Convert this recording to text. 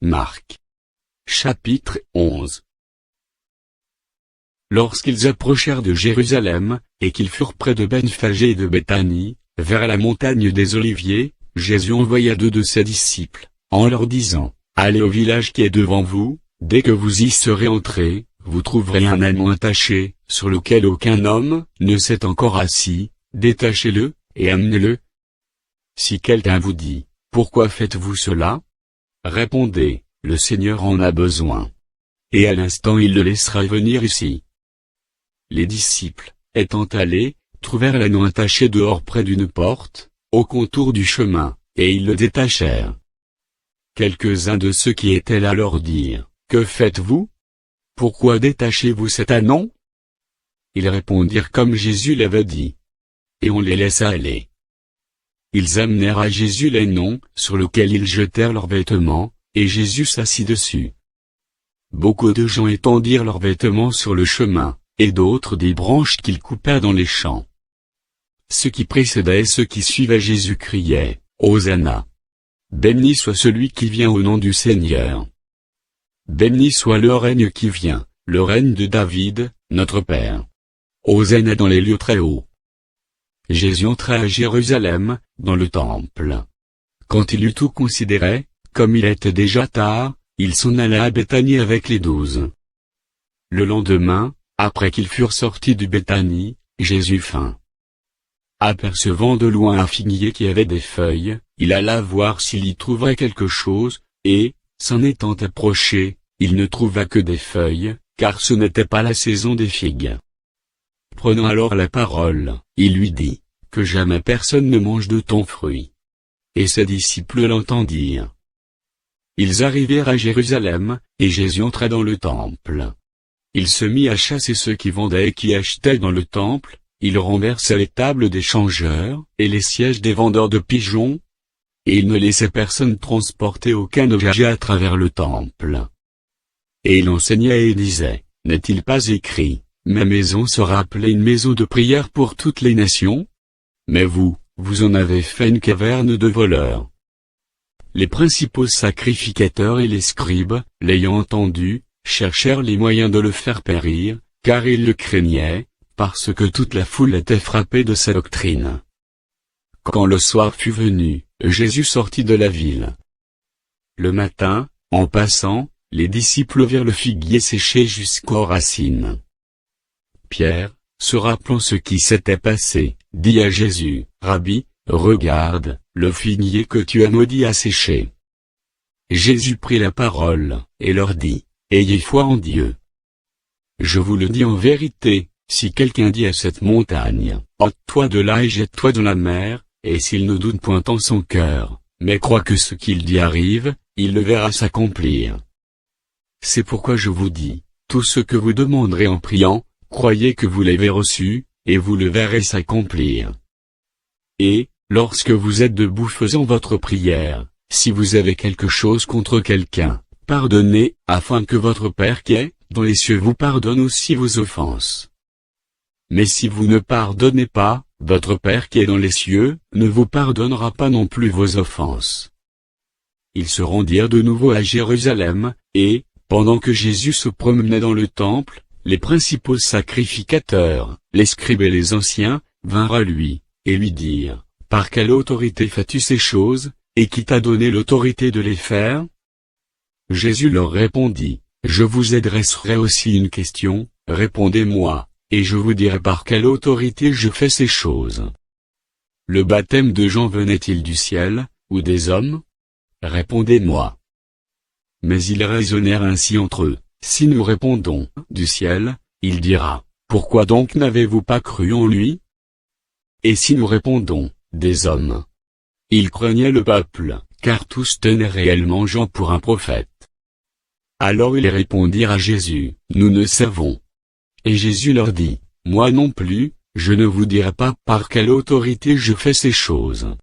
Marc. Chapitre 11. Lorsqu'ils approchèrent de Jérusalem, et qu'ils furent près de Bethphagée et de Béthanie, vers la montagne des Oliviers, Jésus envoya 2 de ses disciples, en leur disant, « Allez au village qui est devant vous, dès que vous y serez entrés, vous trouverez un ânon attaché, sur lequel aucun homme ne s'est encore assis, détachez-le, et amenez-le. Si quelqu'un vous dit, « Pourquoi faites-vous cela ?» Répondez, « Le Seigneur en a besoin. » Et à l'instant il le laissera venir ici. Les disciples, étant allés, trouvèrent l'ânon attaché dehors près d'une porte, au contour du chemin, et ils le détachèrent. Quelques-uns de ceux qui étaient là leur dirent, « Que faites-vous? Pourquoi détachez-vous cet ânon ?» Ils répondirent comme Jésus l'avait dit. Et on les laissa aller. Ils amenèrent à Jésus l'ânon, sur lequel ils jetèrent leurs vêtements, et Jésus s'assit dessus. Beaucoup de gens étendirent leurs vêtements sur le chemin, et d'autres des branches qu'ils coupèrent dans les champs. Ceux qui précédaient et ceux qui suivaient Jésus criaient, « Hosanna! Béni soit celui qui vient au nom du Seigneur! Béni soit le règne qui vient, le règne de David, notre Père! Hosanna dans les lieux très hauts! » Jésus entra à Jérusalem, dans le temple. Quand il eut tout considéré, comme il était déjà tard, il s'en alla à Béthanie avec les 12. Le lendemain, après qu'ils furent sortis de Béthanie, Jésus eut faim. Apercevant de loin un figuier qui avait des feuilles, il alla voir s'il y trouverait quelque chose, et, s'en étant approché, il ne trouva que des feuilles, car ce n'était pas la saison des figues. Prenant alors la parole, il lui dit, « Que jamais personne ne mange de ton fruit. » Et ses disciples l'entendirent. Ils arrivèrent à Jérusalem, et Jésus entra dans le temple. Il se mit à chasser ceux qui vendaient et qui achetaient dans le temple, il renversa les tables des changeurs, et les sièges des vendeurs de pigeons, et il ne laissait personne transporter aucun objet à travers le temple. Et il enseignait et disait, « N'est-il pas écrit, ma maison sera appelée une maison de prière pour toutes les nations? Mais vous, vous en avez fait une caverne de voleurs. » Les principaux sacrificateurs et les scribes, l'ayant entendu, cherchèrent les moyens de le faire périr, car ils le craignaient, parce que toute la foule était frappée de sa doctrine. Quand le soir fut venu, Jésus sortit de la ville. Le matin, en passant, les disciples virent le figuier séché jusqu'aux racines. Pierre, se rappelant ce qui s'était passé, dit à Jésus, « Rabbi, regarde, le figuier que tu as maudit a séché. » Jésus prit la parole, et leur dit, « Ayez foi en Dieu. Je vous le dis en vérité, si quelqu'un dit à cette montagne, « ôte-toi de là et jette-toi dans la mer », et s'il ne doute point en son cœur, mais croit que ce qu'il dit arrive, il le verra s'accomplir. C'est pourquoi je vous dis, tout ce que vous demanderez en priant, croyez que vous l'avez reçu, et vous le verrez s'accomplir. Et, lorsque vous êtes debout faisant votre prière, si vous avez quelque chose contre quelqu'un, pardonnez, afin que votre Père qui est dans les cieux vous pardonne aussi vos offenses. Mais si vous ne pardonnez pas, votre Père qui est dans les cieux ne vous pardonnera pas non plus vos offenses. » Ils se rendirent de nouveau à Jérusalem, et, pendant que Jésus se promenait dans le temple, les principaux sacrificateurs, les scribes et les anciens, vinrent à lui, et lui dirent, « Par quelle autorité fais-tu ces choses, et qui t'a donné l'autorité de les faire ?» Jésus leur répondit, « Je vous adresserai aussi une question, répondez-moi, et je vous dirai par quelle autorité je fais ces choses. Le baptême de Jean venait-il du ciel, ou des hommes? Répondez-moi. » Mais ils raisonnèrent ainsi entre eux, « Si nous répondons, du ciel, il dira, pourquoi donc n'avez-vous pas cru en lui? Et si nous répondons, des hommes? » Ils craignaient le peuple, car tous tenaient réellement Jean pour un prophète. Alors ils répondirent à Jésus, « Nous ne savons. » Et Jésus leur dit, « Moi non plus, je ne vous dirai pas par quelle autorité je fais ces choses. »